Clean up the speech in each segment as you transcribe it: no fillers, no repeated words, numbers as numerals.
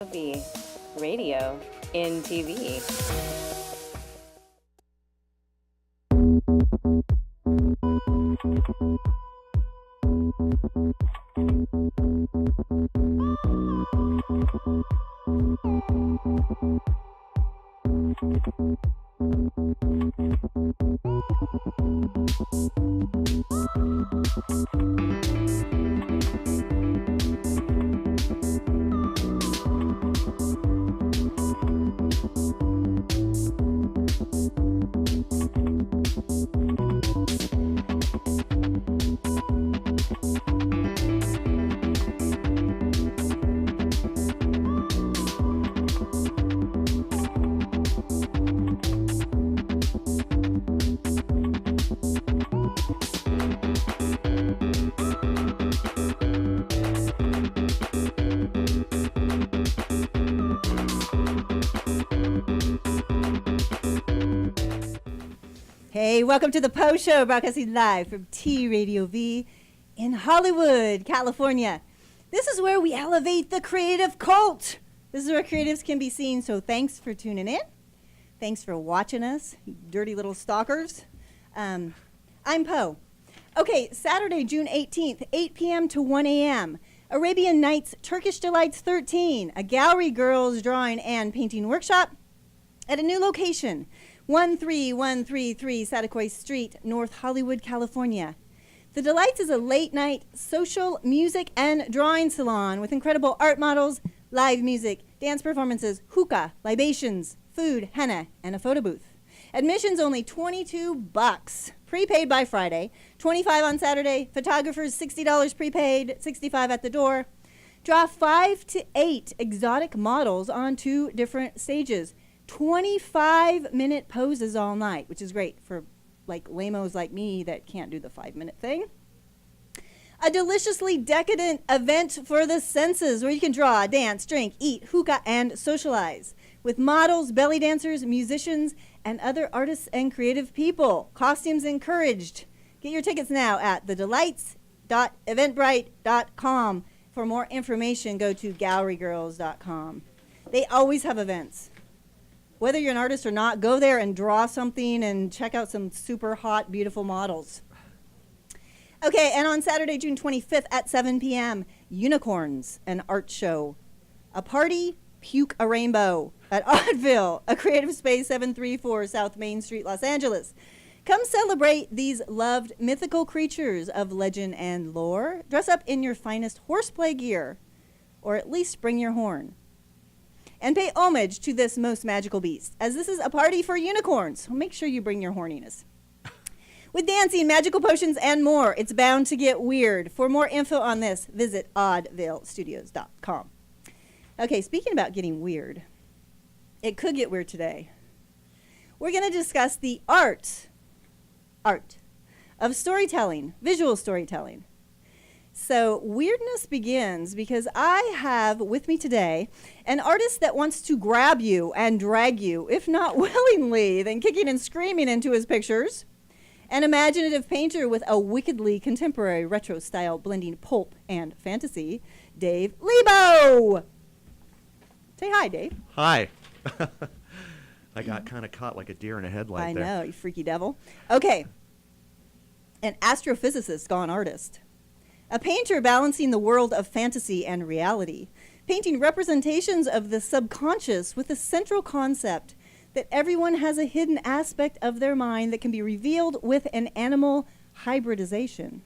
The radio in TV. Hey, welcome to the Poe Show, broadcasting live from T Radio V in Hollywood, California. This is where we elevate the creative cult. This is where creatives can be seen, so thanks for tuning in. Thanks for watching us, you dirty little stalkers. I'm Poe. Okay, Saturday, June 18th, 8 p.m. to 1 a.m., Arabian Nights Turkish Delights 13, a gallery girls drawing and painting workshop at a new location, 13133 Satakoy Street, North Hollywood, California. The Delights is a late-night social music and drawing salon with incredible art models, live music, dance performances, hookah, libations, food, henna, and a photo booth. Admissions only $22, prepaid by Friday, $25 on Saturday, photographers $60 prepaid, $65 at the door. Draw 5 to 8 exotic models on 2 different stages. 25-minute poses all night, which is great for like lamos like me that can't do the 5-minute thing. A deliciously decadent event for the senses where you can draw, dance, drink, eat, hookah, and socialize with models, belly dancers, musicians, and other artists and creative people. Costumes encouraged. Get your tickets now at thedelights.eventbrite.com. For more information, go to gallerygirls.com. They always have events. Whether you're an artist or not, go there and draw something and check out some super hot, beautiful models. Okay, and on Saturday, June 25th at 7 p.m., Unicorns, an art show. A party, puke a rainbow at Oddville, a creative space, 734 South Main Street, Los Angeles. Come celebrate these loved mythical creatures of legend and lore. Dress up in your finest horseplay gear, or at least bring your horn. And pay homage to this most magical beast, as this is a party for unicorns. So make sure you bring your horniness. With dancing, magical potions, and more, it's bound to get weird. For more info on this, visit oddvillestudios.com. Okay, speaking about getting weird, it could get weird today. We're going to discuss the art of storytelling, visual storytelling. So weirdness begins because I have with me today an artist that wants to grab you and drag you, if not willingly, then kicking and screaming into his pictures. An imaginative painter with a wickedly contemporary retro style blending pulp and fantasy, Dave Lebow. Say hi, Dave. Hi. I got kind of caught like a deer in a headlight there. I know, you freaky devil. Okay. An astrophysicist gone artist. A painter balancing the world of fantasy and reality, painting representations of the subconscious with a central concept that everyone has a hidden aspect of their mind that can be revealed with an animal hybridization.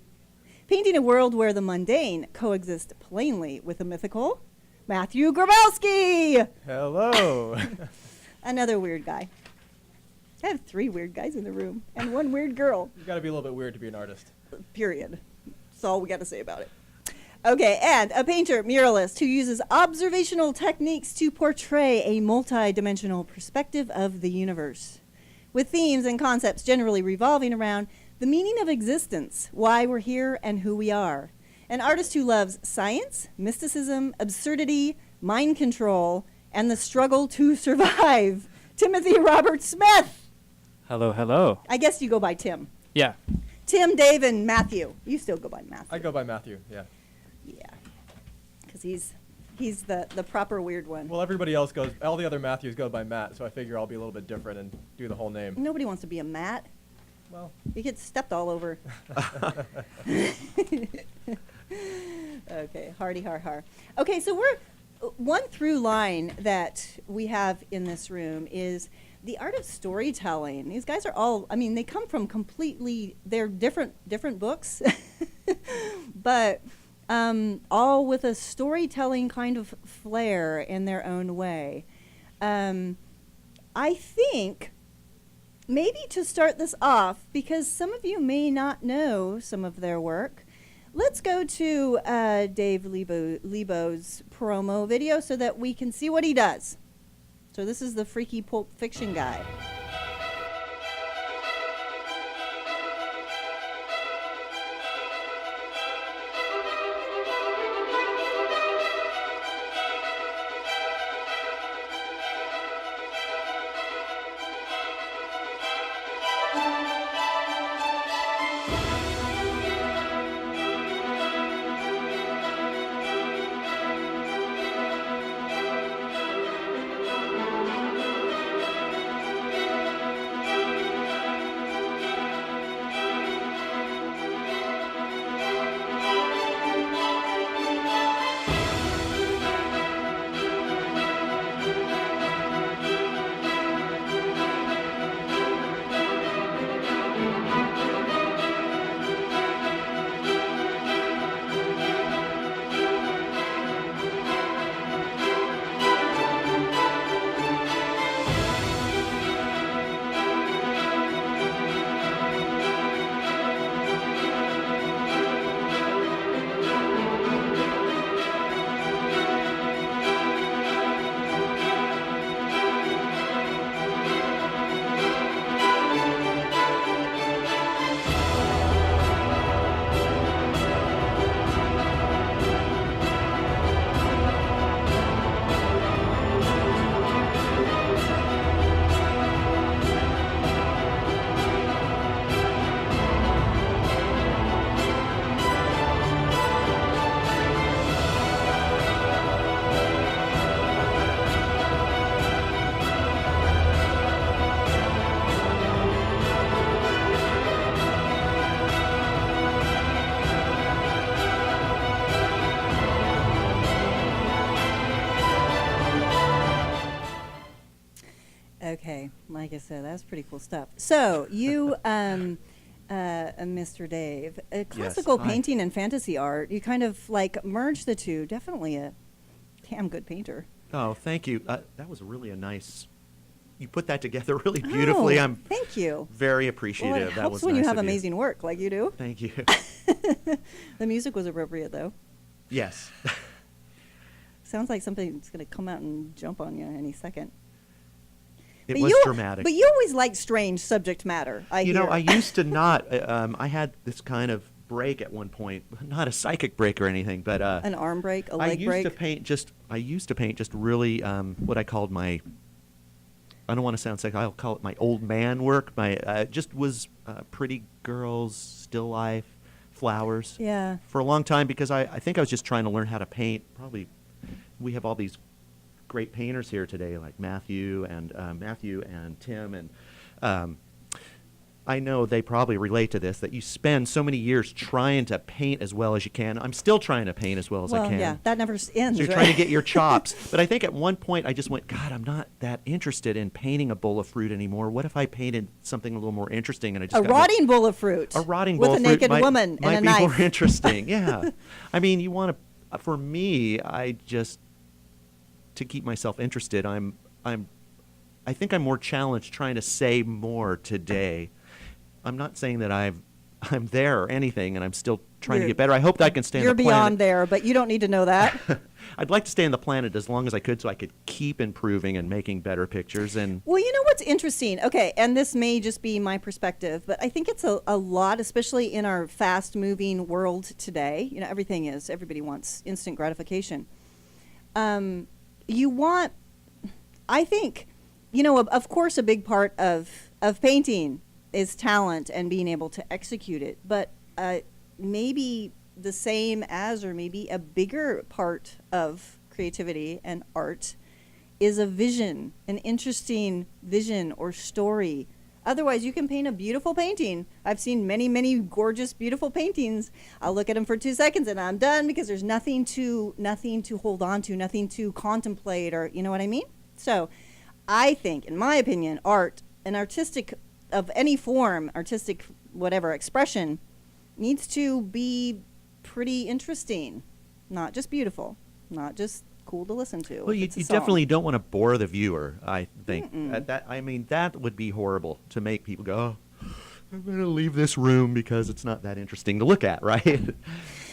Painting a world where the mundane coexists plainly with the mythical, Matthew Grabelsky! Hello! Another weird guy. I have 3 weird guys in the room and 1 weird girl. You've got to be a little bit weird to be an artist. Period. That's all we got to say about it. Okay, and a painter, muralist, who uses observational techniques to portray a multi-dimensional perspective of the universe, with themes and concepts generally revolving around the meaning of existence, why we're here, and who we are. An artist who loves science, mysticism, absurdity, mind control, and the struggle to survive. Timothy Robert Smith. Hello, hello. I guess you go by Tim. Yeah. Tim, Dave, and Matthew. You still go by Matthew. I go by Matthew, yeah. Yeah. Because he's He's the proper weird one. Well, everybody else goes, all the other Matthews go by Matt, so I figure I'll be a little bit different and do the whole name. Nobody wants to be a Matt. Well, You get stepped all over. Okay, hardy har har. Okay, so one through line that we have in this room is the art of storytelling. These guys are all, I mean, they come from they're different books, but all with a storytelling kind of flair in their own way. I think maybe to start this off, because some of you may not know some of their work, let's go to Dave Lebow's promo video so that we can see what he does. So this is the freaky Pulp Fiction guy. Okay, like I said, that's pretty cool stuff. So you, Mr. Dave, classical hi. painting and fantasy art, you kind of like merge the two. Definitely a damn good painter. Oh, thank you. That was really a nice. You put that together really beautifully. Oh, I'm thank you. very appreciative. Well, it that helps was when nice you have of amazing work like you do. Thank you. The music was appropriate, though. Yes. Sounds like something's going to come out and jump on you any second. It But was you, dramatic. But you always like strange subject matter. I You know, hear. I used to not. I had this kind of break at one point, not a psychic break or anything, but an arm break, a I leg used break. to paint just. I used to paint just really what I called my. I don't want to sound psychic. I'll call it my old man work. My just was pretty girls, still life, flowers. Yeah. For a long time, because I think I was just trying to learn how to paint. Probably, we have all these great painters here today, like Matthew and Tim, and I know they probably relate to this, that you spend so many years trying to paint as well as you can. I'm still trying to paint as well as I can. Yeah, that never ends. So you're right? trying to get your chops. But I think at one point I just went, God, I'm not that interested in painting a bowl of fruit anymore. What if I painted something a little more interesting? And I just A got rotting bowl of fruit. a rotting with bowl a of fruit naked might, woman might and a be more knife. interesting. Yeah. I mean, you want to. For me, I just to keep myself interested. I think I'm more challenged trying to say more today. I'm not saying that I'm there or anything, and I'm still trying to get better. I hope that I can stay on You're the planet. beyond there, but you don't need to know that. I'd like to stay on the planet as long as I could, so I could keep improving and making better pictures. And Well, you know what's interesting? Okay, and this may just be my perspective, but I think it's a lot, especially in our fast-moving world today. You know, everybody wants instant gratification. I think, you know, of course, a big part of painting is talent and being able to execute it, but maybe the same as, or maybe a bigger part of creativity and art is a vision, an interesting vision or story. Otherwise, you can paint a beautiful painting. I've seen many, many gorgeous, beautiful paintings. I'll look at them for 2 seconds and I'm done because there's nothing to hold on to, nothing to contemplate, or you know what I mean? So I think, in my opinion, art, an artistic of any form, artistic whatever expression, needs to be pretty interesting, not just beautiful, not just cool to listen to. Well, you definitely don't want to bore the viewer, I think. That would be horrible, to make people go, oh, I'm going to leave this room because it's not that interesting to look at, right?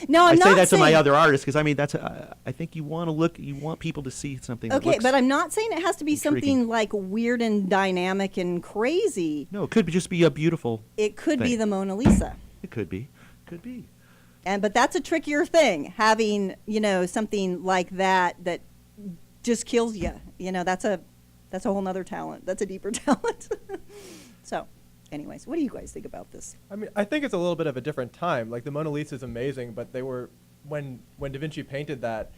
No, I I'm say not that saying, to my other artists because, that's, I think you want people to see something that okay, looks but I'm not saying it has to be intriguing. something like weird and dynamic and crazy. No, it could just be a beautiful It could be thing. the Mona Lisa. It could be. Could be. But that's a trickier thing, having, something like that just kills you. That's a whole nother talent. That's a deeper talent. So, anyways, what do you guys think about this? I mean, I think it's a little bit of a different time. Like, the Mona Lisa is amazing, but they were, when Da Vinci painted that,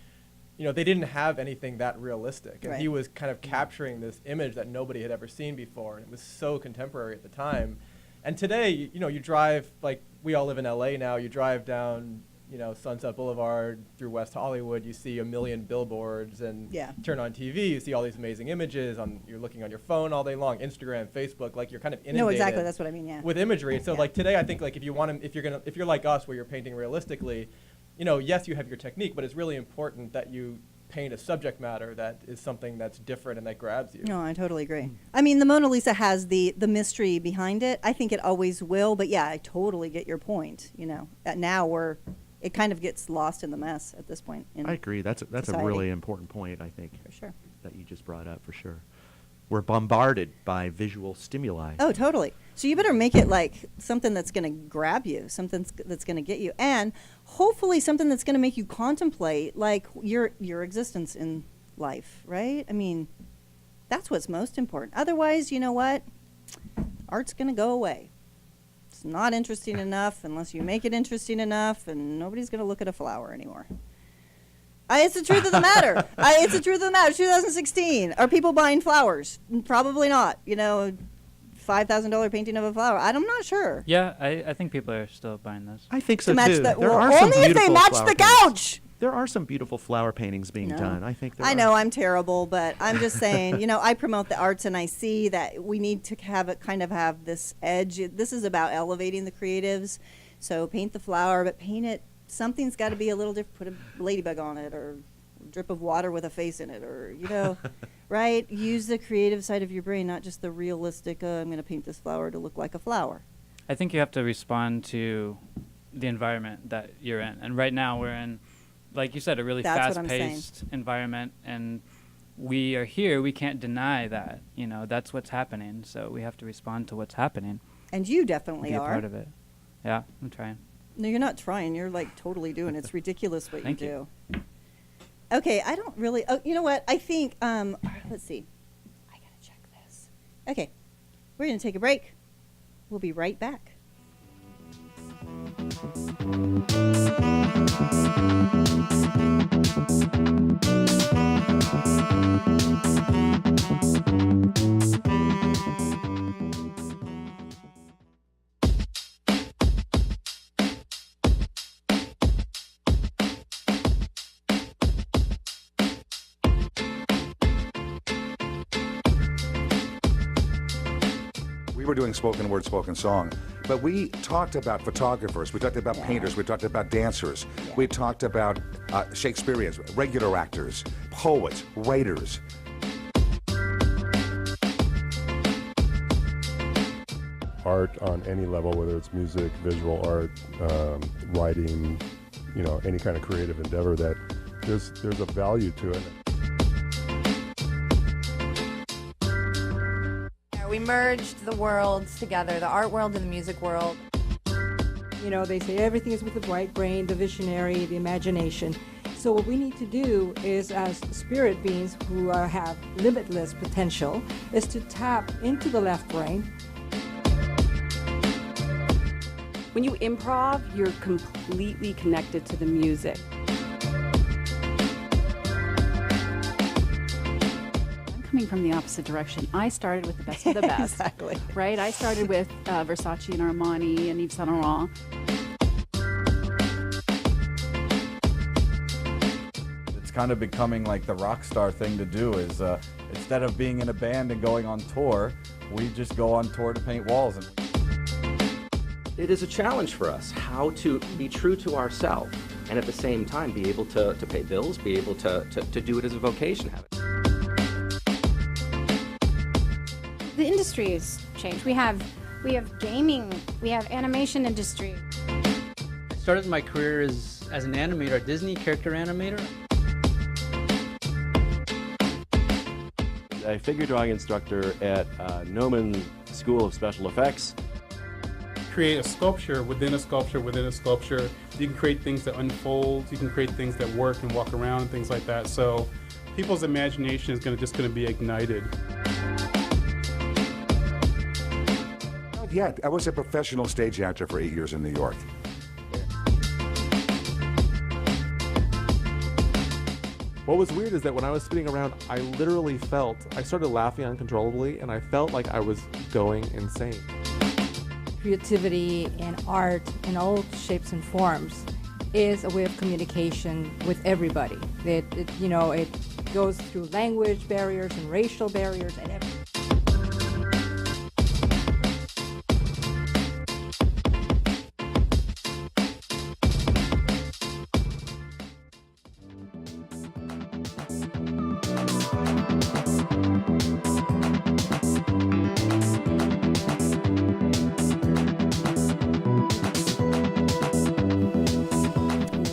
they didn't have anything that realistic. And Right. he was kind of capturing this image that nobody had ever seen before. And it was so contemporary at the time. And today, you drive, like, we all live in LA now, you drive down, Sunset Boulevard through West Hollywood, you see a million billboards, and Yeah. turn on TV, you see all these amazing images, you're looking on your phone all day long, Instagram, Facebook, like, you're kind of inundated. No, exactly. That's what I mean. Yeah. With imagery. So Yeah. like today, I think, like, if you're like us, where you're painting realistically, yes, you have your technique, but it's really important that you paint a subject matter that is something that's different and that grabs you. No, I totally agree. I mean, the Mona Lisa has the mystery behind it. I think it always will, but yeah, I totally get your point. Now it kind of gets lost in the mess at this point. I agree. That's a society. really important point, I think, For sure. that you just brought up, for sure. We're bombarded by visual stimuli. Oh, totally. So you better make it like something that's going to grab you, something that's going to get you, and hopefully something that's going to make you contemplate, like, your existence in life, right? I mean, that's what's most important. Otherwise, you know what? Art's going to go away. It's not interesting enough unless you make it interesting enough, and nobody's going to look at a flower anymore. It's the truth of the matter. It's the truth of the matter. 2016. Are people buying flowers? Probably not. $5,000 painting of a flower. I'm not sure. Yeah, I think people are still buying those. I think so, To match too. the, There well, are some only if they beautiful match flower the paintings. couch. There are some beautiful flower paintings being No. done. I think there I are. know I'm terrible, but I'm just saying, I promote the arts and I see that we need to have it kind of have this edge. This is about elevating the creatives. So paint the flower, but paint it, something's got to be a little different. Put a ladybug on it, or a drip of water with a face in it, or, right? Use the creative side of your brain, not just the realistic, I'm going to paint this flower to look like a flower. I think you have to respond to the environment that you're in. And right now we're in, like you said, a really That's what I'm saying. fast-paced environment. And we are here. We can't deny that. That's what's happening. So we have to respond to what's happening. And you definitely Be a are. part of it. Yeah, I'm trying. No, you're not trying. You're like totally doing it. It's ridiculous what Thank you you. do. Okay, I don't really. Oh, you know what? I think. Let's see. I gotta check this. Okay, we're gonna take a break. We'll be right back. We were doing spoken word, spoken song, but we talked about photographers, we talked about painters, we talked about dancers, we talked about Shakespeareans, regular actors, poets, writers. Art on any level, whether it's music, visual art, writing, any kind of creative endeavor, that there's a value to it. We merged the worlds together, the art world and the music world. They say everything is with the right brain, the visionary, the imagination. So what we need to do is, as spirit beings who have limitless potential, is to tap into the left brain. When you improv, you're completely connected to the music. coming from the opposite direction. I started with the best of the best. Exactly. Right? I started with Versace and Armani and Yves Saint Laurent. It's kind of becoming like the rock star thing to do is instead of being in a band and going on tour, we just go on tour to paint walls. It is a challenge for us how to be true to ourselves and at the same time be able to pay bills, be able to do it as a vocation. The industry has changed. We have gaming, we have animation industry. I started my career as an animator, a Disney character animator. A figure drawing instructor at Noman School of Special Effects. Create a sculpture within a sculpture within a sculpture. You can create things that unfold, you can create things that work and walk around and things like that. So people's imagination is just going to be ignited. Yeah, I was a professional stage actor for 8 years in New York. What was weird is that when I was spinning around, I literally I started laughing uncontrollably, and I felt like I was going insane. Creativity and art in all shapes and forms is a way of communication with everybody. It goes through language barriers and racial barriers and everything.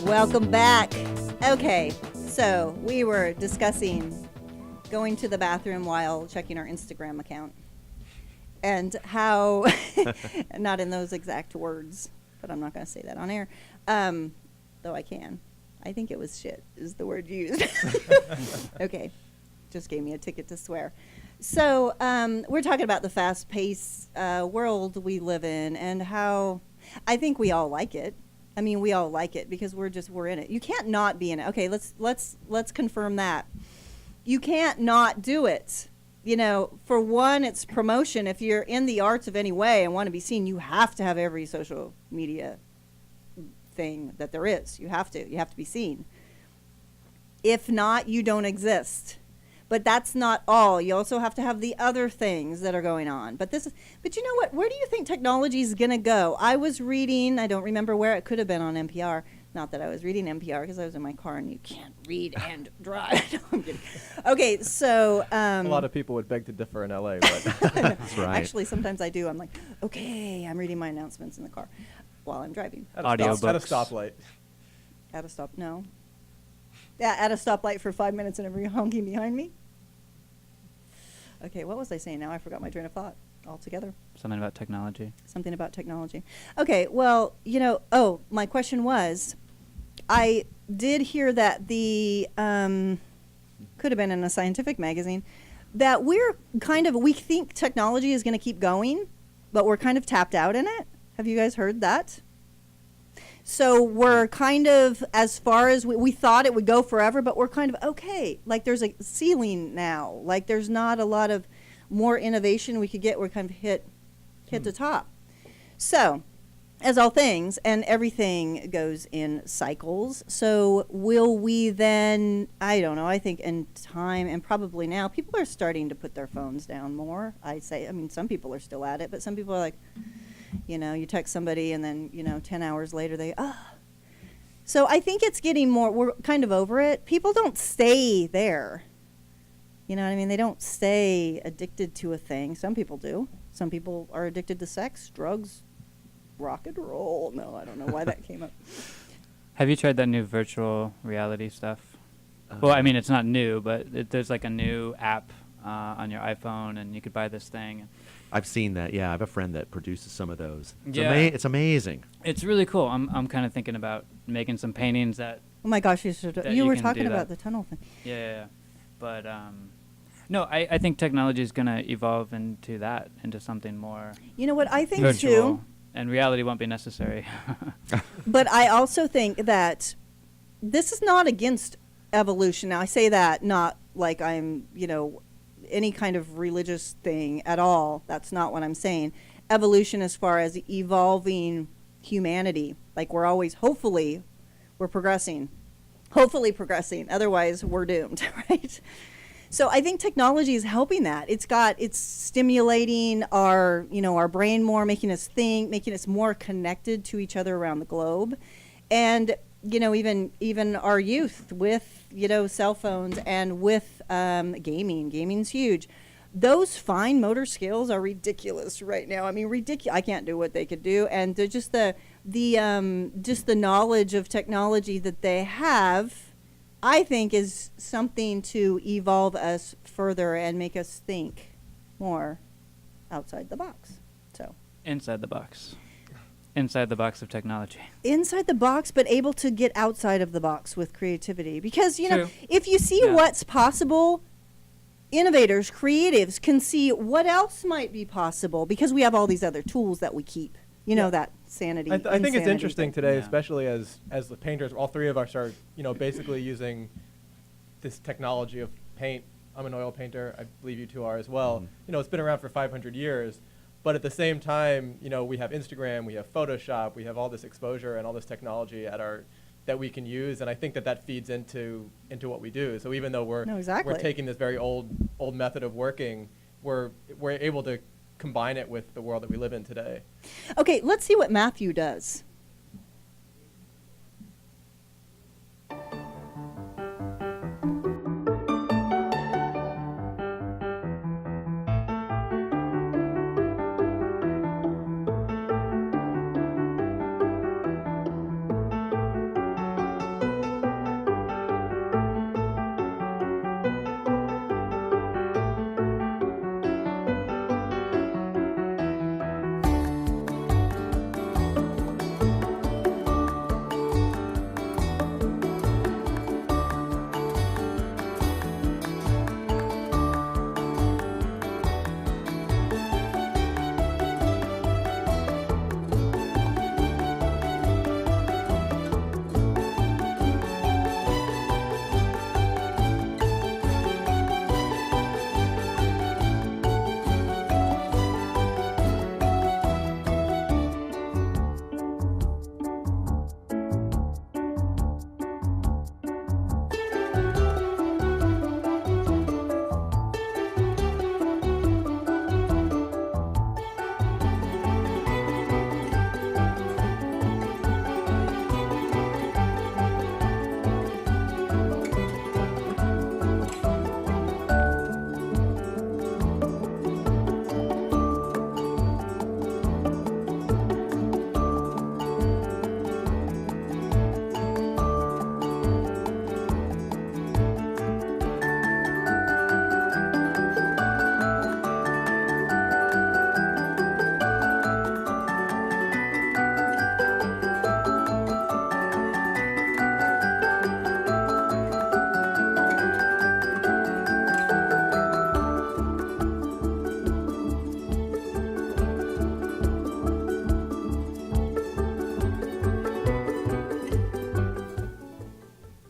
Welcome back. Okay, so we were discussing going to the bathroom while checking our Instagram account and how, not in those exact words, but I'm not going to say that on air, though I can. I think it was shit is the word used. Okay, just gave me a ticket to swear. So we're talking about the fast-paced world we live in and how I think we all like it. I mean, we all like it because we're in it. You can't not be in it. Okay, let's confirm that. You can't not do it. You know, for one, it's promotion. If you're in the arts of any way and want to be seen, you have to have every social media thing that there is. You have to be seen. If not, you don't exist. But that's not all. You also have to have the other things that are going on. But you know what? Where do you think technology is going to go? I was reading, I don't remember where, it could have been on NPR. Not that I was reading NPR because I was in my car and you can't read and drive. No, I'm kidding. Okay, so. A lot of people would beg to differ in LA, but. That's right. Actually, sometimes I do. I'm like, okay, I'm reading my announcements in the car while I'm driving. At a stoplight. At a stop, no. Yeah, at a stoplight for 5 minutes and everybody honking behind me. Okay, what was I saying now? I forgot my train of thought altogether. Something about technology. Something about technology. Okay, well, my question was, I did hear that the, could have been in a scientific magazine, that we think technology is going to keep going, but we're kind of tapped out in it. Have you guys heard that? So we're kind of, as far as we thought it would go forever, but we're kind of okay. Like there's a ceiling now. Like there's not a lot of more innovation we could get. We're kind of hit the top. So, as all things, and everything goes in cycles. So will we then, I don't know, I think in time and probably now, people are starting to put their phones down more. Some people are still at it, but some people are like, you text somebody and then, 10 hours later So I think it's getting more, we're kind of over it. People don't stay there. You know what I mean? They don't stay addicted to a thing. Some people do. Some people are addicted to sex, drugs, rock and roll. No, I don't know why that came up. Have you tried that new virtual reality stuff? Well, I mean, it's not new, but there's like a new app on your iPhone, and you could buy this thing. I've seen that. Yeah, I have a friend that produces some of those. It's amazing. It's really cool. I'm kind of thinking about making some paintings that. Oh my gosh, you were talking about the tunnel thing. Yeah. But no, I think technology is going to evolve into something more. You know what I think virtual, too. And reality won't be necessary. But I also think that this is not against evolution. Now I say that not like I'm any kind of religious thing at all. That's not what I'm saying. Evolution as far as evolving humanity. Like we're always, hopefully, we're progressing. Hopefully progressing. Otherwise, we're doomed, right? So I think technology is helping that. It's stimulating our brain more, making us think, making us more connected to each other around the globe. And, even our youth with, cell phones and with gaming. Gaming's huge. Those fine motor skills are ridiculous right now. I mean, ridiculous. I can't do what they could do. And just the knowledge of technology that they have, I think, is something to evolve us further and make us think more outside the box. So inside the box. Inside the box of technology. Inside the box, but able to get outside of the box with creativity. Because, if you see what's possible, innovators, creatives can see what else might be possible because we have all these other tools that we keep. That sanity. I think it's interesting today, especially as the painters, all three of us are, basically using this technology of paint. I'm an oil painter. I believe you two are as well. It's been around for 500 years. But at the same time, we have Instagram, we have Photoshop, we have all this exposure and all this technology that we can use, and I think that feeds into what we do. So even though we're taking this very old method of working, we're able to combine it with the world that we live in today. Okay, let's see what Matthew does.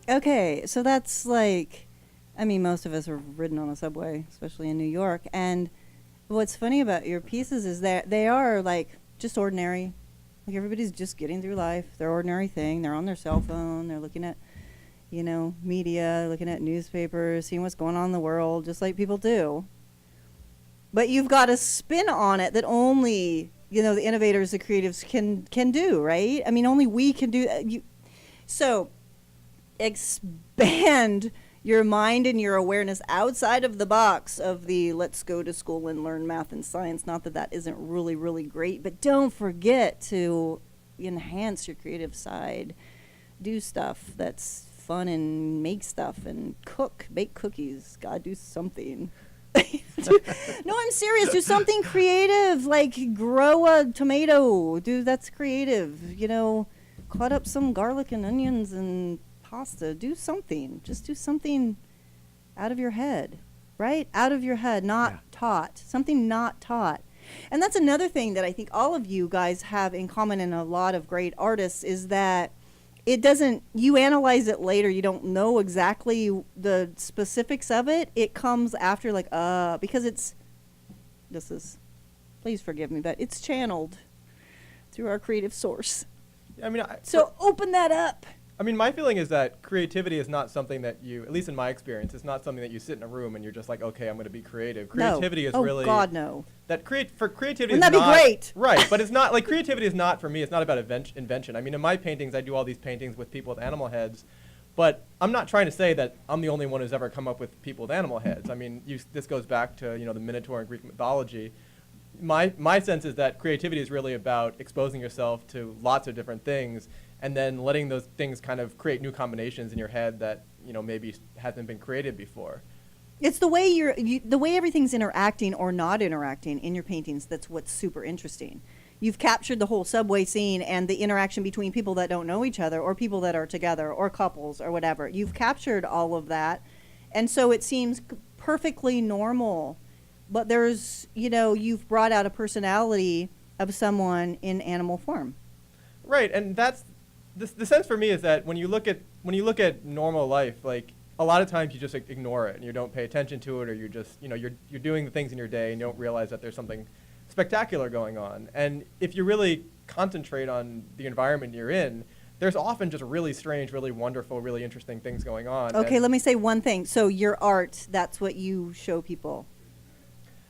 Okay, so that's like, I mean, most of us have ridden on a subway, especially in New York. And what's funny about your pieces is that they are like just ordinary. Like everybody's just getting through life, their ordinary thing. They're on their cell phone. They're looking at, you know, media, looking at newspapers, seeing what's going on in the world, just like people do. But you've got a spin on it that only, you know, the innovators, the creatives can do, right? I mean, only we can do. So expand your mind and your awareness outside of the box of the let's go to school and learn math and science. Not that that isn't really, really great, but don't forget to enhance your creative side. Do stuff that's fun and make stuff and bake cookies. God, do something. No, I'm serious. Do something creative, like grow a tomato. That's creative. You know, cut up some garlic and onions and pasta. Do something. Just do something out of your head, right? Out of your head, not taught. Something not taught. And that's another thing that I think all of you guys have in common, and a lot of great artists, is that it doesn't, you analyze it later, you don't know exactly the specifics of it. It comes after, like, because please forgive me, but it's channeled through our creative source. I mean, so open that up. I mean, my feeling is that creativity is not something that you, at least in my experience, it's not something that you sit in a room and you're just like, okay, I'm going to be creative. Creativity is really... Oh, God, no. For creativity Wouldn't is that not... be great? Right, but it's not, like, creativity is not, for me, it's not about invention. I mean, in my paintings, I do all these paintings with people with animal heads, but I'm not trying to say that I'm the only one who's ever come up with people with animal heads. I mean, this goes back to, the Minotaur in Greek mythology. My sense is that creativity is really about exposing yourself to lots of different things and then letting those things kind of create new combinations in your head that, maybe hasn't been created before. It's the way the way everything's interacting or not interacting in your paintings that's what's super interesting. You've captured the whole subway scene and the interaction between people that don't know each other or people that are together or couples or whatever. You've captured all of that. And so it seems perfectly normal. But there's, you've brought out a personality of someone in animal form. Right, and that's the sense for me is that when you look at normal life, like a lot of times you just ignore it and you don't pay attention to it, or you're just you're doing the things in your day and you don't realize that there's something spectacular going on. And if you really concentrate on the environment you're in, there's often just really strange, really wonderful, really interesting things going on. Okay, let me say one thing. So your art, that's what you show people.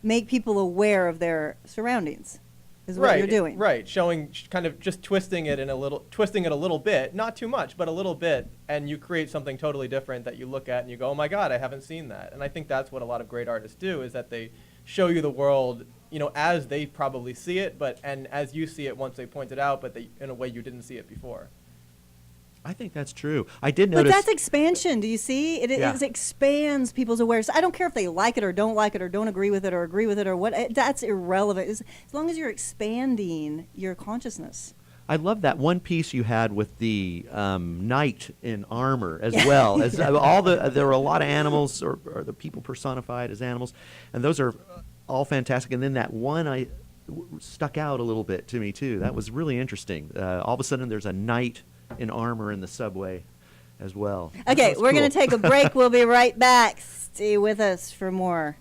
Make people aware of their surroundings is what you're doing. Right, showing, kind of just twisting it a little bit, not too much, but a little bit, and you create something totally different that you look at and you go, oh my God, I haven't seen that. And I think that's what a lot of great artists do, is that they show you the world, as they probably see it, and as you see it once they point it out, but in a way you didn't see it before. I think that's true. I did notice. But that's expansion. Do you see? It expands people's awareness. I don't care if they like it or don't like it or don't agree with it or agree with it or what. That's irrelevant. As long as you're expanding your consciousness. I love that one piece you had with the knight in armor as well. As there were a lot of animals or the people personified as animals, and those are all fantastic. And then that one stuck out a little bit to me too. That was really interesting. All of a sudden, there's a knight in armor in the subway as well. Okay, we're going to take a break. We'll be right back. Stay with us for more.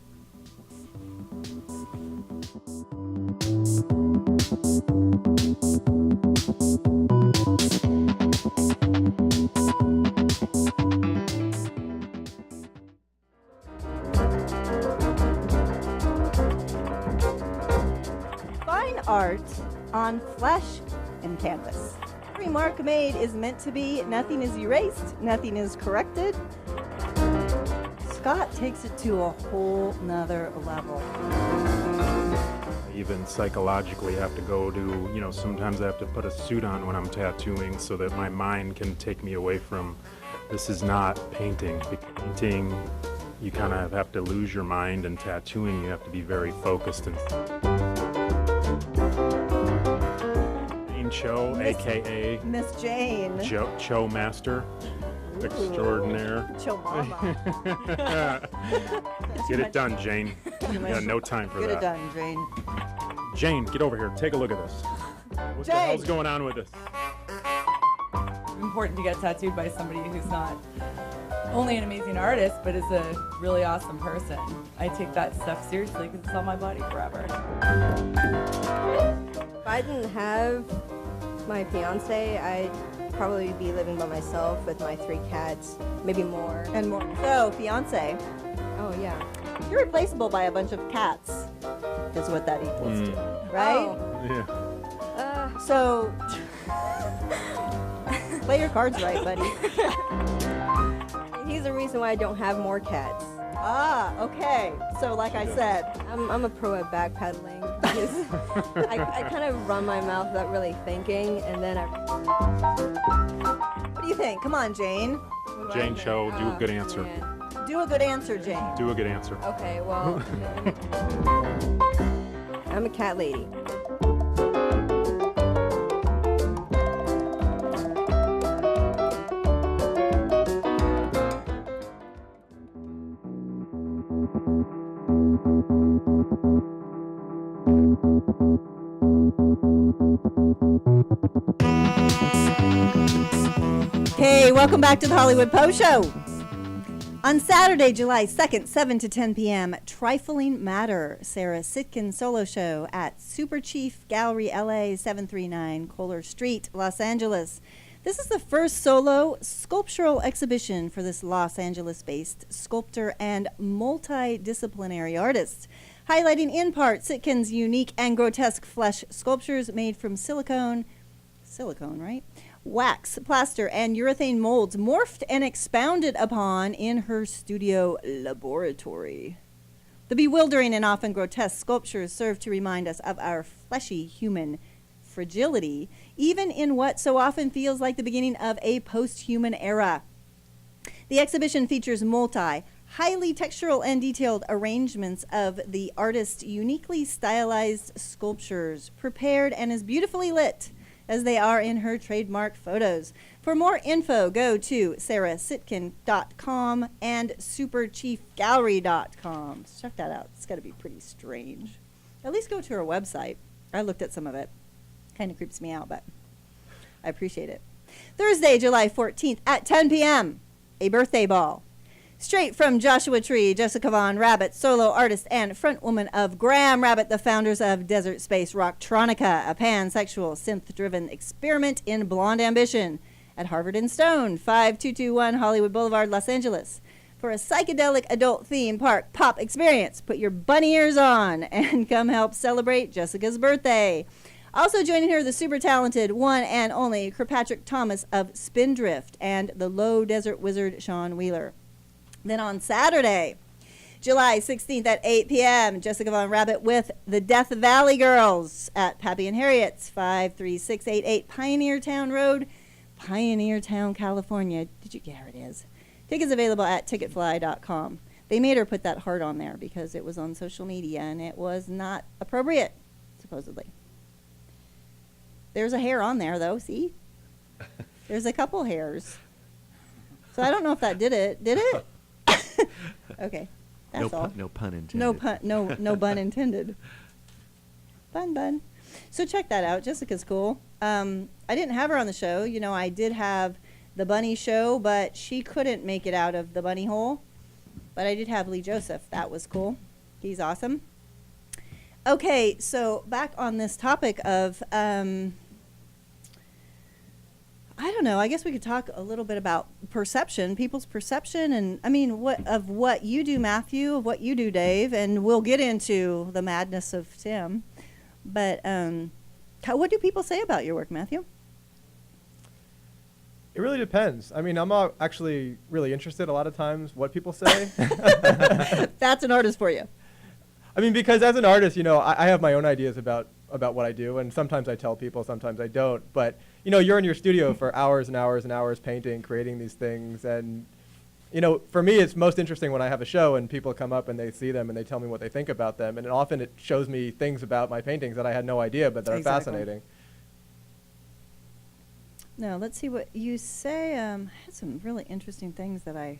Fine art on flesh and canvas. Every mark made is meant to be. Nothing is erased. Nothing is corrected. Scott takes it to a whole nother level. Even psychologically have to go to, sometimes I have to put a suit on when I'm tattooing so that my mind can take me away from, this is not painting. Painting, you kind of have to lose your mind, and tattooing, you have to be very focused. SHO, aka Miss Jane. SHO Master Extraordinaire. SHO Mama. Get it done, Jane. You got no time for that. Get it done, Jane. Jane, get over here. Take a look at this. What the hell's going on with this? It's important to get tattooed by somebody who's not only an amazing artist, but is a really awesome person. I take that stuff seriously because it's on my body forever. If I didn't have my fiance, I'd probably be living by myself with my 3 cats, maybe more. And more. So, fiance. Oh, yeah. You're replaceable by a bunch of cats, is what that equals to, right? Oh. Yeah. So, play your cards right, buddy. He's the reason why I don't have more cats. Ah, okay. So like I said, I'm a pro at backpedaling because I kind of run my mouth without really thinking, and then What do you think? Come on, Jane. Jane SHO, do a good answer. Man. Do a good answer, Jane. Do a good answer. Okay, well, I'm a cat lady. Okay, welcome back to the Hollywood Post Show. On Saturday, July 2nd, 7 to 10 p.m., Trifling Matter, Sarah Sitkin solo show at Super Chief Gallery LA, 739 Kohler Street, Los Angeles. This is the first solo sculptural exhibition for this Los Angeles-based sculptor and multidisciplinary artist, highlighting in part Sitkin's unique and grotesque flesh sculptures made from silicone, right? Wax, plaster, and urethane molds morphed and expounded upon in her studio laboratory. The bewildering and often grotesque sculptures serve to remind us of our fleshy human fragility, even in what so often feels like the beginning of a post-human era. The exhibition features highly textural and detailed arrangements of the artist's uniquely stylized sculptures, prepared and as beautifully lit as they are in her trademark photos. For more info, go to sarahsitkin.com and superchiefgallery.com. Check that out. It's got to be pretty strange. At least go to her website. I looked at some of it. Kind of creeps me out, but I appreciate it. Thursday, July 14th at 10 p.m., a birthday ball. Straight from Joshua Tree, Jessica Von Rabbit, solo artist and frontwoman of Graham Rabbit, the founders of Desert Space Rocktronica, a pansexual synth-driven experiment in blonde ambition, at Harvard and Stone, 5221 Hollywood Boulevard, Los Angeles. For a psychedelic adult theme park pop experience, put your bunny ears on and come help celebrate Jessica's birthday. Also joining her, the super talented one and only Kirkpatrick Thomas of Spindrift and the Low Desert Wizard Sean Wheeler. Then on Saturday, July 16th at 8 p.m., Jessica Von Rabbit with the Death Valley Girls at Pappy and Harriet's, 53688 Pioneer Town Road, Pioneer Town, California. There it is. Tickets available at ticketfly.com. They made her put that heart on there because it was on social media and it was not appropriate, supposedly. There's a hair on there, though. See? There's a couple hairs. So I don't know if that did it. Did it? Okay. That's all. No pun intended. No bun intended. Bun. So check that out. Jessica's cool. I didn't have her on the show. You know, I did have the bunny show, but she couldn't make it out of the bunny hole. But I did have Lee Joseph. That was cool. He's awesome. Okay, so back on this topic of I don't know. I guess we could talk a little bit about perception, people's perception, and I mean, what you do, Matthew, of what you do, Dave, and we'll get into the madness of Tim. But what do people say about your work, Matthew? It really depends. I mean, I'm not actually really interested a lot of times what people say. That's an artist for you. I mean, because as an artist, you know, I have my own ideas about what I do, and sometimes I tell people, sometimes I don't. But you know, you're in your studio for hours and hours and hours painting, creating these things, and you know, for me, it's most interesting when I have a show and people come up and they see them and they tell me what they think about them, and often it shows me things about my paintings that I had no idea, but that are fascinating. Now, let's see what you say. I had some really interesting things that I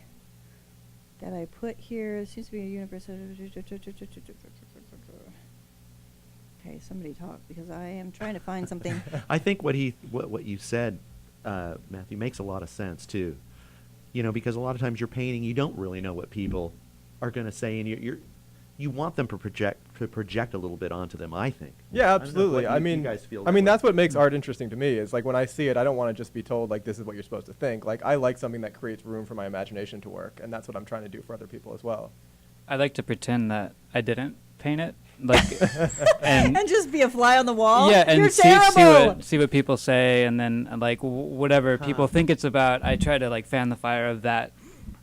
put here. It seems to be a universe. Okay, somebody talk, because I am trying to find something. I think what you said, Matthew, makes a lot of sense too. You know, because a lot of times you're painting, you don't really know what people are going to say, and you want them to project a little bit onto them, I think. Yeah, absolutely. I mean, you guys feel that's what makes art interesting to me. Is like when I see it, I don't want to just be told like this is what you're supposed to think. Like I like something that creates room for my imagination to work, and that's what I'm trying to do for other people as well. I like to pretend that I didn't paint it, like, and just be a fly on the wall. Yeah, and You're terrible. see what people say, and then like whatever people think it's about, I try to like fan the fire of that.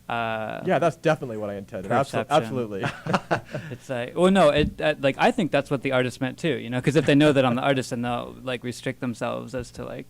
Yeah, that's definitely what I intended. Absolutely. It's like, well, no, like I think that's what the artist meant too, you know, because if they know that I'm the artist, then they'll like restrict themselves as to like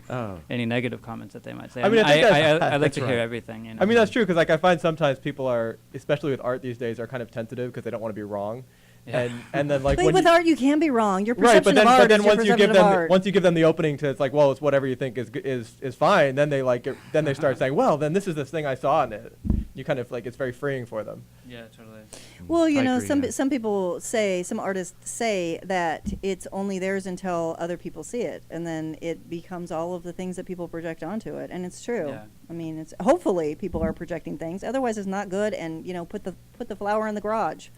any negative comments that they might say. I mean, I like to hear everything. You know? I mean, that's true, because like I find sometimes people are, especially with art these days, are kind of tentative because they don't want to be wrong. Yeah. And then like but with art you can be wrong. Your perception of art but then is your perception of art. once you give them the opening to, it's like, well, it's whatever you think is fine, then they like it, then they start saying, well, then this is this thing I saw in it. You kind of like, it's very freeing for them. Yeah, totally. Well, you I know, agree, some people say, some artists say that it's only theirs until other people see it, and then it becomes all of the things that people project onto it, and it's true. Yeah. I mean, it's hopefully people are projecting things. Otherwise, it's not good. And you know, put the flower in the garage.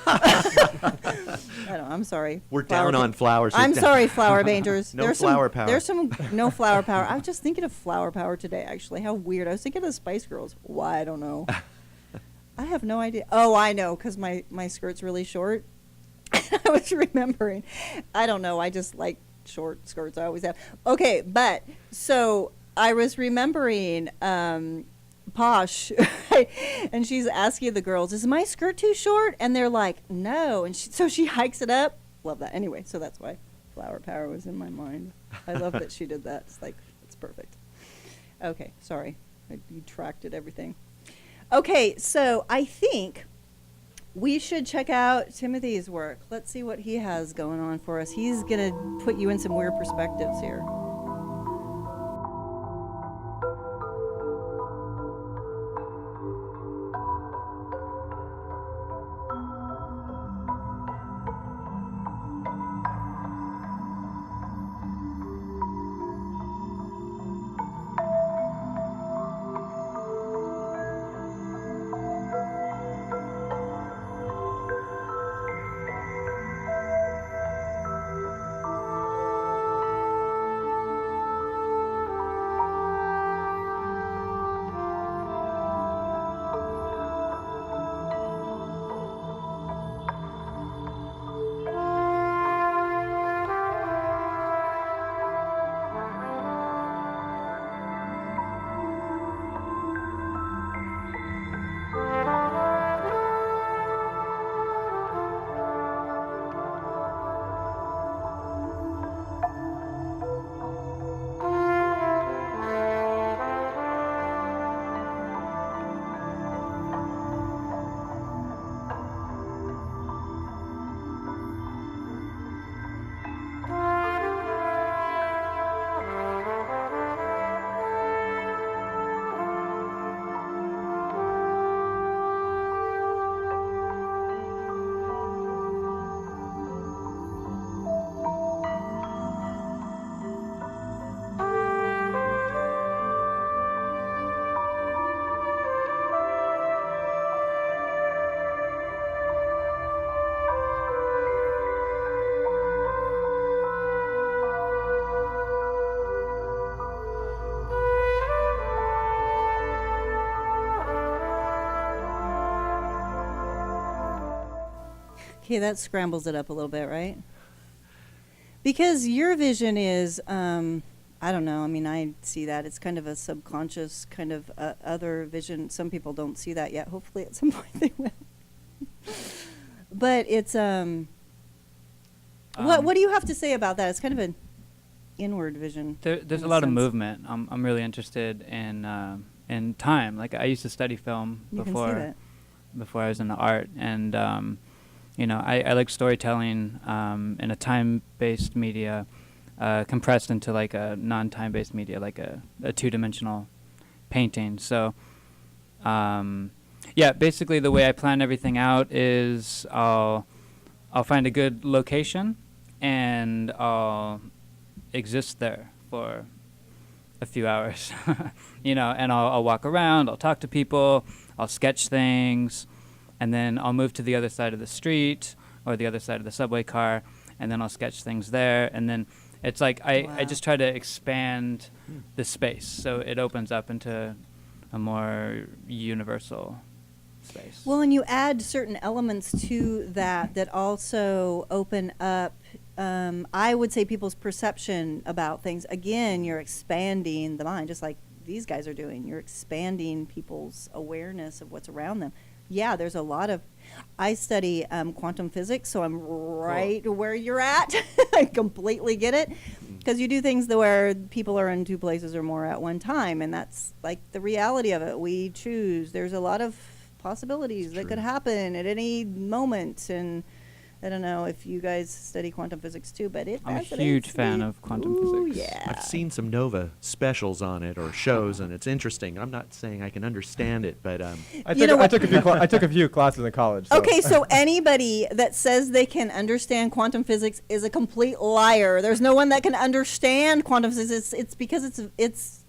I don't know. I'm sorry. We're down on flowers. I'm sorry, flower painters. No flower power. There's some no flower power. I was just thinking of flower power today. Actually, how weird. I was thinking of the Spice Girls. Why? I don't know. I have no idea. Oh, I know, because my skirt's really short. I was remembering. I don't know. I just like short skirts. I always have. Okay, but so I was remembering Posh, and she's asking the girls, "Is my skirt too short?" And they're like, "No." And so she hikes it up. Love that. Anyway, so that's why flower power was in my mind. I love that she did that. It's like, it's perfect. Okay, sorry. I detracted everything. Okay, so I think we should check out Timothy's work. Let's see what he has going on for us. He's going to put you in some weird perspectives here. Okay, that scrambles it up a little bit, right? Because your vision is, I don't know, I mean, I see that. It's kind of a subconscious kind of other vision. Some people don't see that yet. Hopefully at some point they will. But it's, what do you have to say about that? It's kind of an inward vision. There's a lot of movement. I'm really interested in time. Like I used to study film before I was into art, and you know, I like storytelling in a time-based media, compressed into like a non-time-based media, like a two-dimensional painting. So, yeah, basically the way I plan everything out is I'll find a good location and I'll exist there for a few hours, you know, and I'll walk around, I'll talk to people, I'll sketch things. And then I'll move to the other side of the street or the other side of the subway car, and then I'll sketch things there. And then it's like I just try to expand the space so it opens up into a more universal space. Well, and you add certain elements to that also open up, I would say, people's perception about things. Again, you're expanding the mind, just like these guys are doing. You're expanding people's awareness of what's around them. Yeah, there's a lot of, I study quantum physics, so I'm right where you're at. I completely get it. Because you do things where people are in two places or more at one time, and that's like the reality of it. We choose. There's a lot of possibilities that could happen at any moment, and I don't know if you guys study quantum physics too, but it I'm a fascinates huge me. fan of quantum physics. Yeah. I've seen some Nova specials on it or shows, and it's interesting. I'm not saying I can understand it, but I took a few classes in college. So. Okay, so anybody that says they can understand quantum physics is a complete liar. There's no one that can understand quantum physics. It's because it's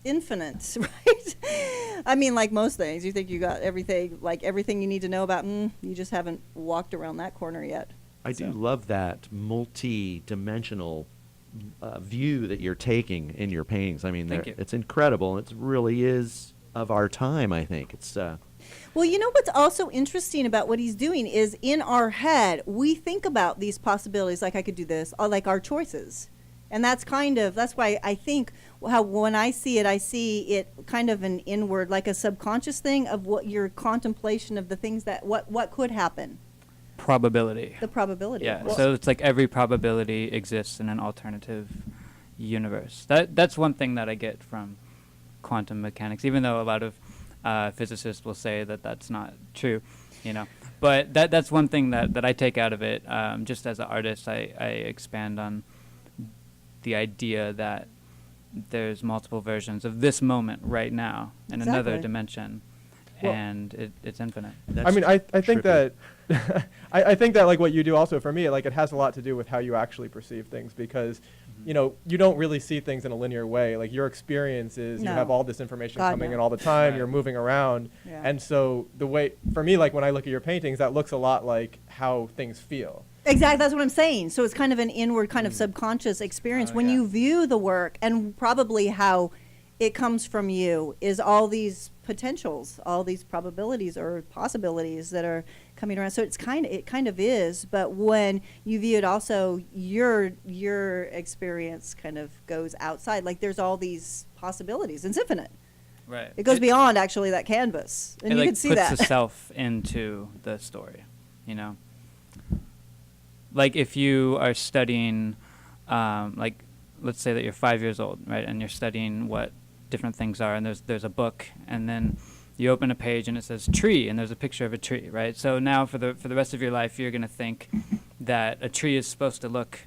infinite, right? I mean, like most things, you think you got everything, like everything you need to know about, you just haven't walked around that corner yet. I do love that multi-dimensional view that you're taking in your paintings. I mean, it's incredible. It really is of our time, I think. It's Well, you know what's also interesting about what he's doing is in our head, we think about these possibilities, like I could do this, or like our choices. And that's why I think how when I see it kind of an inward, like a subconscious thing of what your contemplation of the things that, what could happen. Probability. The probability. Yeah, so it's like every probability exists in an alternative universe. That's one thing that I get from quantum mechanics, even though a lot of physicists will say that that's not true, you know. But that's one thing that I take out of it. Just as an artist, I expand on the idea that there's multiple versions of this moment right now in another dimension, and it's infinite. I mean, I think that I think that like what you do also for me, like it has a lot to do with how you actually perceive things, because you know, you don't really see things in a linear way. Like your experience is you have all this information coming in all the time, you're moving around. And so the way, for me, like when I look at your paintings, that looks a lot like how things feel. Exactly, that's what I'm saying. So it's kind of an inward, kind of subconscious experience when you view the work, and probably how it comes from you is all these potentials, all these probabilities or possibilities that are coming around. So it kind of is, but when you view it also, your experience kind of goes outside. Like there's all these possibilities. It's infinite. Right. It goes beyond actually that canvas, and you can see that. It puts the self into the story, you know. Like if you are studying, like let's say that you're 5 years old, right, and you're studying what different things are, and there's a book, and then you open a page and it says tree, and there's a picture of a tree, right? So now for the rest of your life, you're gonna think that a tree is supposed to look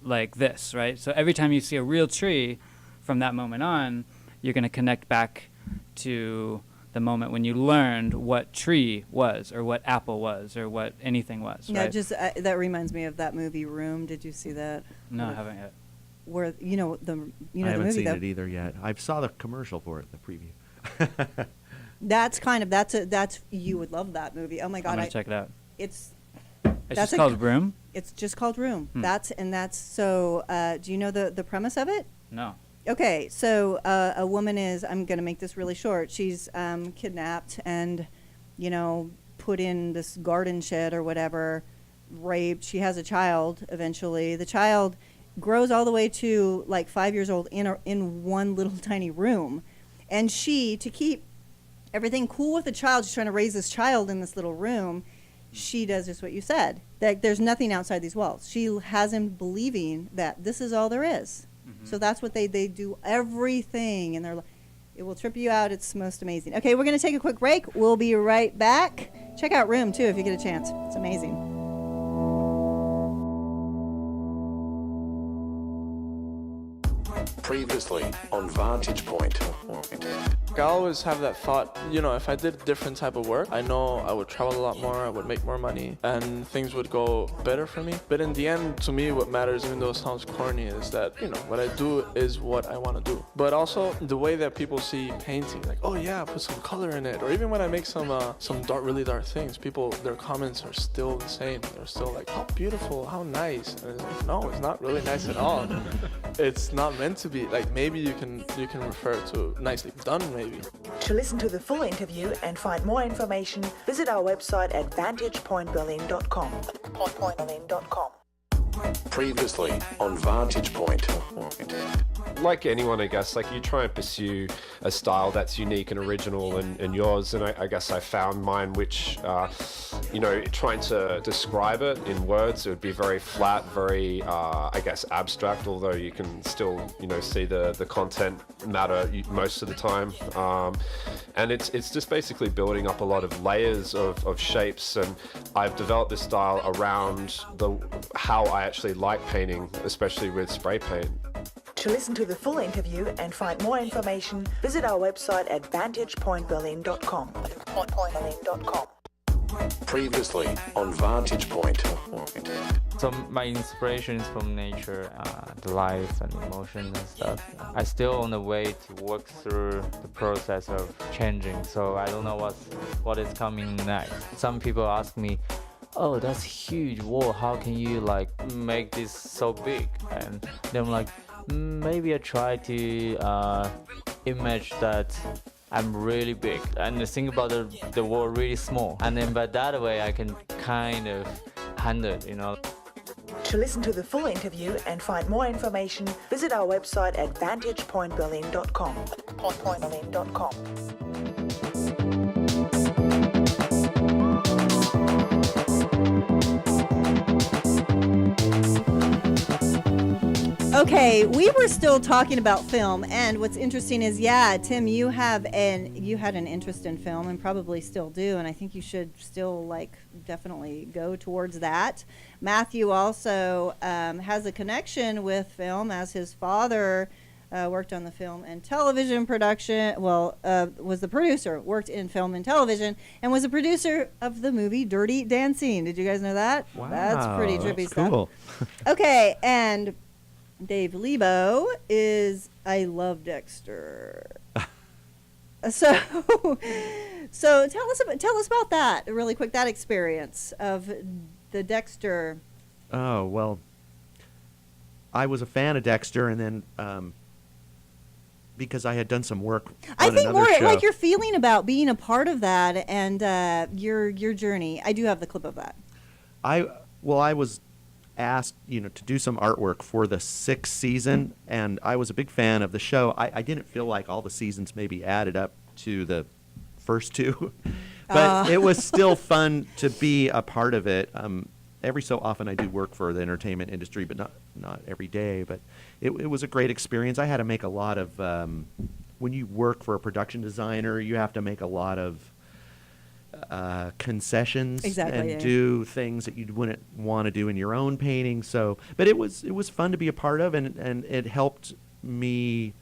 like this, right? So every time you see a real tree, from that moment on, you're gonna connect back to the moment when you learned what tree was, or what apple was, or what anything was. Yeah, right? just that reminds me of that movie Room. Did you see that? No, I haven't yet. Where I haven't seen it either yet. I saw the commercial for it, the preview. That's you would love that movie. Oh my God, I'm gonna check it out. It's just called Room. It's just called Room. That's so. Do you know the premise of it? No. Okay, so a woman is, I'm going to make this really short, she's kidnapped and, you know, put in this garden shed or whatever, raped. She has a child eventually. The child grows all the way to like 5 years old in one little tiny room. And she, to keep everything cool with the child, she's trying to raise this child in this little room. She does just what you said, that there's nothing outside these walls. She has him believing that this is all there is. So that's what they do, everything, and it will trip you out. It's most amazing. Okay, we're going to take a quick break. We'll be right back. Check out Room, too, if you get a chance. It's amazing. Previously on Vantage Point. I always have that thought, you know, if I did a different type of work, I know I would travel a lot more, I would make more money, and things would go better for me. But in the end, to me, what matters, even though it sounds corny, is that, you know, what I do is what I want to do. But also, the way that people see painting, like, oh yeah, put some color in it. Or even when I make some dark, really dark things, people, their comments are still the same. They're still like, how beautiful, how nice. And it's like, no, it's not really nice at all. It's not meant to be. Like, maybe you can refer to nicely done, maybe. To listen to the full interview and find more information, visit our website at vantagepointberlin.com. Previously on Vantage Point. Like anyone, I guess, like you try and pursue a style that's unique and original and yours, and I guess I found mine, which, you know, trying to describe it in words, it would be very flat, very, I guess, abstract, although you can still, you know, see the content matter most of the time. And it's just basically building up a lot of layers of shapes, and I've developed this style around how I actually like painting, especially with spray paint. To listen to the full interview and find more information, visit our website at vantagepointberlin.com. Previously on Vantage Point. So my inspiration is from nature, the life and emotion and stuff. I'm still on the way to work through the process of changing, so I don't know what is coming next. Some people ask me, oh, that's a huge wall, how can you like make this so big? And then I'm like, maybe I try to image that I'm really big and think about the world really small, and then by that way I can kind of handle it, you know. To listen to the full interview and find more information, visit our website at vantagepointberlin.com. Okay, we were still talking about film, and what's interesting is, yeah, Tim, you had an interest in film and probably still do, and I think you should still definitely go towards that. Matthew also has a connection with film, as his father worked on the film and television production. Well, was the producer, worked in film and television, and was a producer of the movie Dirty Dancing. Did you guys know that? Wow, that's pretty trippy stuff. Cool. Okay, and Dave Lebow is, I love Dexter. So tell us about that really quick, that experience of the Dexter. Oh, well, I was a fan of Dexter, and then because I had done some work on I think another more show. like your feeling about being a part of that and your journey. I do have the clip of that. I was asked, to do some artwork for the 6th season, and I was a big fan of the show. I didn't feel like all the seasons maybe added up to the first 2, but it was still fun to be a part of it. Every so often I do work for the entertainment industry, but not every day. But it was a great experience. I had to make a lot of, when you work for a production designer, you have to make a lot of concessions and do things that you wouldn't want to do in your own painting. So, but it was fun to be a part of, and it helped me.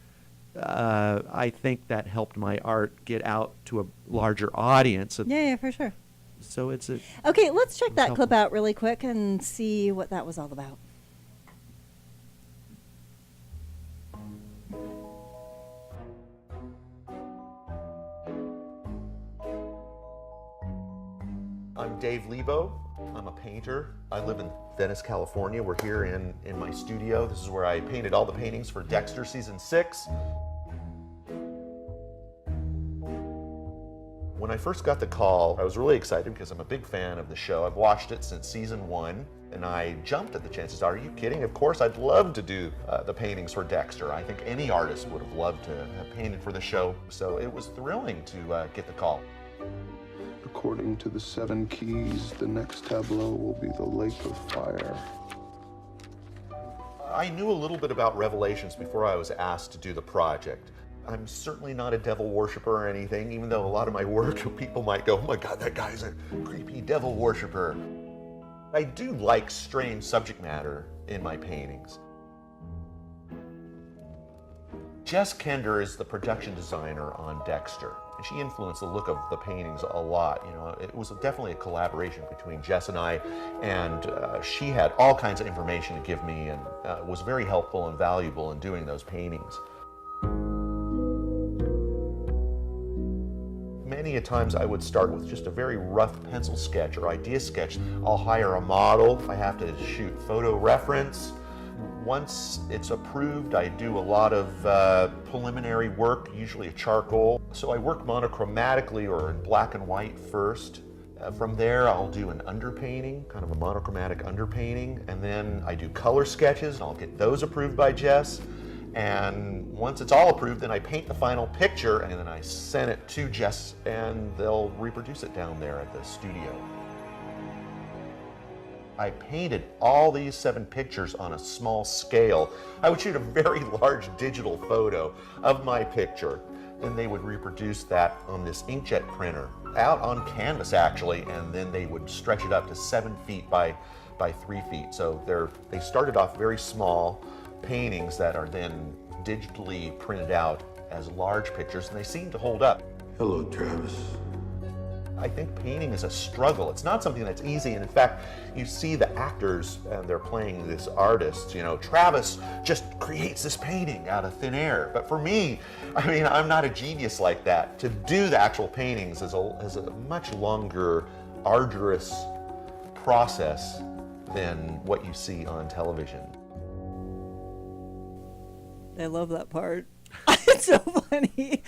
I think that helped my art get out to a larger audience. Yeah, for sure. So it's a okay. Let's check that clip out really quick and see what that was all about. I'm Dave Lebow. I'm a painter. I live in Venice, California. We're here in my studio. This is where I painted all the paintings for Dexter Season 6. When I first got the call, I was really excited because I'm a big fan of the show. I've watched it since Season 1, and I jumped at the chances. Are you kidding? Of course, I'd love to do the paintings for Dexter. I think any artist would have loved to have painted for the show, so it was thrilling to get the call. According to the 7 keys, the next tableau will be the Lake of Fire. I knew a little bit about Revelations before I was asked to do the project. I'm certainly not a devil worshiper or anything, even though a lot of my work, people might go, oh my God, that guy's a creepy devil worshiper. I do like strange subject matter in my paintings. Jess Kender is the production designer on Dexter. And she influenced the look of the paintings a lot. It was definitely a collaboration between Jess and I, and she had all kinds of information to give me and was very helpful and valuable in doing those paintings. Many a times I would start with just a very rough pencil sketch or idea sketch. I'll hire a model. I have to shoot photo reference. Once it's approved, I do a lot of preliminary work, usually a charcoal. So I work monochromatically or in black and white first. From there, I'll do an underpainting, kind of a monochromatic underpainting, and then I do color sketches, and I'll get those approved by Jess. And once it's all approved, then I paint the final picture, and then I send it to Jess, and they'll reproduce it down there at the studio. I painted all these 7 pictures on a small scale. I would shoot a very large digital photo of my picture, and they would reproduce that on this inkjet printer, out on canvas actually, and then they would stretch it up to 7 feet by 3 feet. So they started off very small paintings that are then digitally printed out as large pictures, and they seem to hold up. Hello, Travis. I think painting is a struggle. It's not something that's easy, and in fact, you see the actors and they're playing this artist. You know, Travis just creates this painting out of thin air. But for me, I mean, I'm not a genius like that. To do the actual paintings is a much longer, arduous process than what you see on television. I love that part. It's so funny.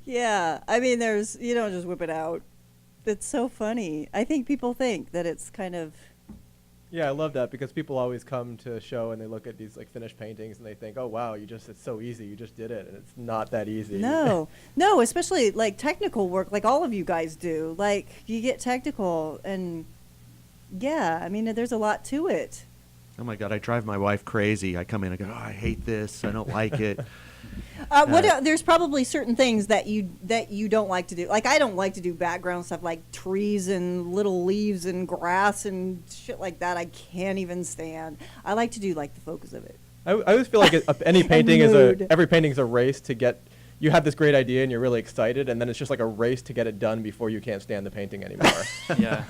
Yeah, I mean, you don't just whip it out. It's so funny. I think people think that it's kind of... Yeah, I love that because people always come to a show and they look at these like finished paintings and they think, oh wow, it's so easy, you just did it, and it's not that easy. No, especially like technical work, like all of you guys do. Like you get technical, and yeah, I mean, there's a lot to it. Oh my God, I drive my wife crazy. I come in and go, oh, I hate this, I don't like it. There's probably certain things that you don't like to do. Like I don't like to do background stuff like trees and little leaves and grass and shit like that. I can't even stand. I like to do like the focus of it. I always feel like any painting every painting's a race to get. You have this great idea and you're really excited, and then it's just like a race to get it done before you can't stand the painting anymore. Yeah.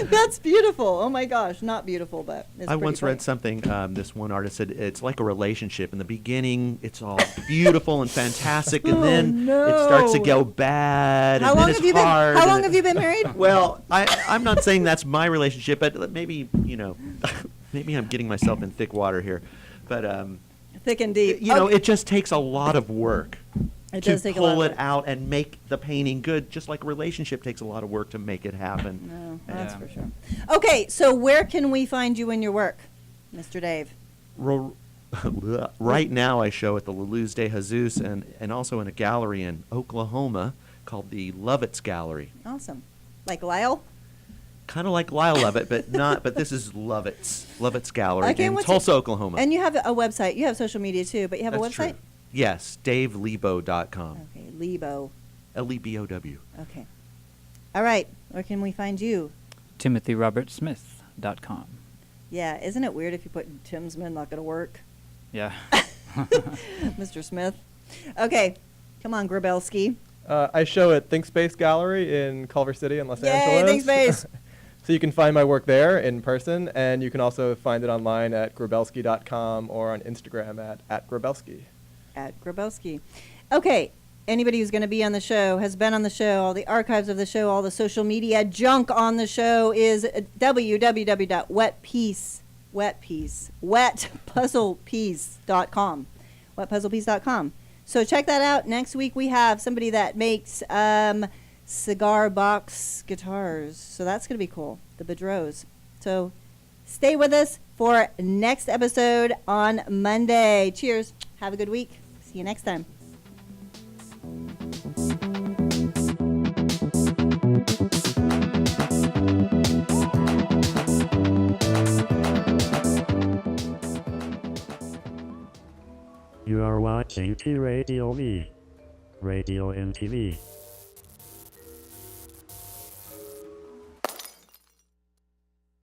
That's beautiful. Oh my gosh, not beautiful, but it's I once read something, this one artist said, it's like a relationship. In the beginning, it's all beautiful and fantastic, and then it starts to go bad, and then it's hard. How long have you been married? Well, I'm not saying that's my relationship, but maybe, maybe I'm getting myself in thick water here. But, thick and deep. It just takes a lot of work to pull it work. out and make the painting good, just like a relationship takes a lot of work to make it happen. No, that's for sure. Okay, so where can we find you in your work, Mr. Dave? Right now I show at the La Luz de Jesus and also in a gallery in Oklahoma called the Lovitz Gallery. Awesome. Like Lyle? Kind of like Lyle Lovett, but not. But this is Lovitz Gallery in Tulsa, Oklahoma. And you have a website. You have social media too, but you have a website? True. Yes, DaveLebow.com. Okay, Lebow. Lebow. Okay. All right. Where can we find you? TimothyRobertsmith.com. Yeah, isn't it weird if you put Tim's men not going to work? Yeah. Mr. Smith. Okay, come on, Grabelsky. I show at ThinkSpace Gallery in Culver City in Los Angeles. ThinkSpace. So you can find my work there in person, and you can also find it online at grabelsky.com or on Instagram at Grabelsky. At Grabelsky. Okay, anybody who's going to be on the show, has been on the show, all the archives of the show, all the social media junk on the show is www.wetpuzzlepiece.com. Wetpuzzlepiece.com. So check that out. Next week we have somebody that makes cigar box guitars. So that's going to be cool. The Bedros. So stay with us for next episode on Monday. Cheers. Have a good week. See you next time. You are watching T-Radio Me, Radio and TV.